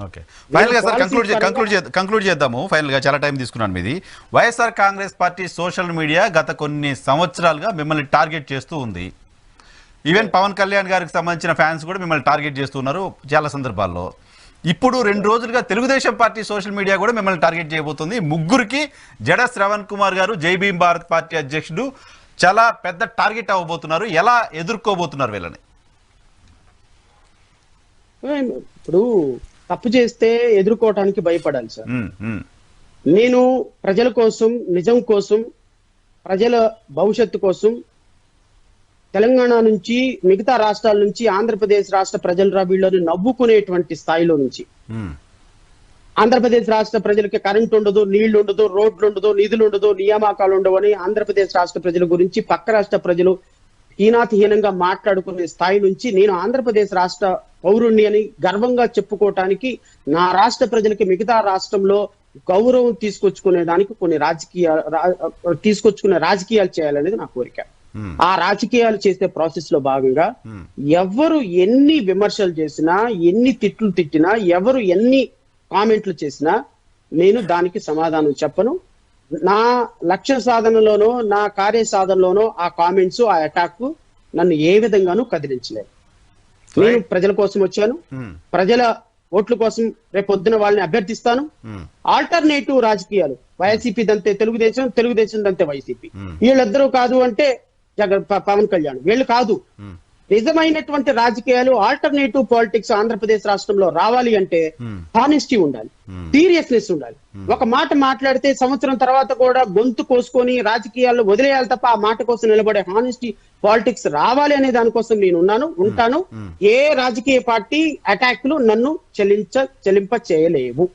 Okay, final గా sir conclude చేద్దాము. Final గా చాలా టైం తీసుకున్నాను మీది. YSR Congress party social media గత కొన్ని సంవత్సరాలుగా మిమ్మల్ని టార్గెట్ చేస్తూ ఉంది. ఈవెన్ పవన్ కళ్యాణ్ గారికి సంబంధించిన ఫ్యాన్స్ కూడా మిమ్మల్ని టార్గెట్ చేస్తున్నారు చాలా సందర్భాల్లో. ఇప్పుడు 2 రోజులుగా తెలుగుదేశం పార్టీ సోషల్ మీడియా కూడా మిమ్మల్ని టార్గెట్ చేయబోతుంది. ముగ్గురికి జడ శ్రవణ్ కుమార్ గారు జై భీమ్ భారత్ పార్టీ అధ్యక్షుడు చాలా పెద్ద టార్గెట్ అవ్వబోతున్నారు. ఎలా ఎదుర్కోబోతున్నారు వీళ్ళని? ఇప్పుడు తప్పు చేస్తే ఎదుర్కోవటానికి భయపడాలి సార్. నేను ప్రజల కోసం, నిజం కోసం, ప్రజల భవిష్యత్తు కోసం తెలంగాణ నుంచి, మిగతా రాష్ట్రాల నుంచి, ఆంధ్రప్రదేశ్ రాష్ట్ర ప్రజల వీళ్ళని నవ్వుకునేటువంటి స్థాయిలో నుంచి, ఆంధ్రప్రదేశ్ రాష్ట్ర ప్రజలకి కరెంట్ ఉండదు, నీళ్లు ఉండదు, రోడ్లు ఉండదు, నిధులు ఉండదు, నియామకాలు ఉండవని ఆంధ్రప్రదేశ్ రాష్ట్ర ప్రజల గురించి పక్క రాష్ట్ర ప్రజలు హీనాతిహీనంగా మాట్లాడుకునే స్థాయి నుంచి నేను ఆంధ్రప్రదేశ్ రాష్ట్ర పౌరుణ్ణి అని గర్వంగా చెప్పుకోవటానికి, నా రాష్ట్ర ప్రజలకి మిగతా రాష్ట్రంలో గౌరవం తీసుకొచ్చుకునే రాజకీయాలు చేయాలనేది నా కోరిక. ఆ రాజకీయాలు చేసే ప్రాసెస్ లో భాగంగా ఎవరు ఎన్ని విమర్శలు చేసినా, ఎన్ని తిట్లు తిట్టినా, ఎవరు ఎన్ని కామెంట్లు చేసినా నేను దానికి సమాధానం చెప్పను. నా లక్ష్య సాధనలోనో, నా కార్య సాధనలోనో ఆ కామెంట్స్, ఆ అటాక్ నన్ను ఏ విధంగానూ కదిలించలేదు. నేను ప్రజల కోసం వచ్చాను, ప్రజల ఓట్ల కోసం రేపొద్దున వాళ్ళని అభ్యర్థిస్తాను. ఆల్టర్నేటివ్ రాజకీయాలు, వైసీపీ దంతే తెలుగుదేశం, తెలుగుదేశం దంతే వైసీపీ, వీళ్ళిద్దరూ కాదు అంటే పవన్ కళ్యాణ్, వీళ్ళు కాదు. నిజమైనటువంటి రాజకీయాలు, ఆల్టర్నేటివ్ పాలిటిక్స్ ఆంధ్రప్రదేశ్ రాష్ట్రంలో రావాలి అంటే హానెస్టీ ఉండాలి, సీరియస్నెస్ ఉండాలి. ఒక మాట మాట్లాడితే సంవత్సరం తర్వాత కూడా గొంతు కోసుకొని రాజకీయాల్లో వదిలేయాలి తప్ప ఆ మాట కోసం నిలబడే హానెస్టీ పాలిటిక్స్ రావాలి అనే దానికోసం నేను ఉంటాను. ఏ రాజకీయ పార్టీ అటాక్లు నన్ను చెల్లింప చేయలేవు.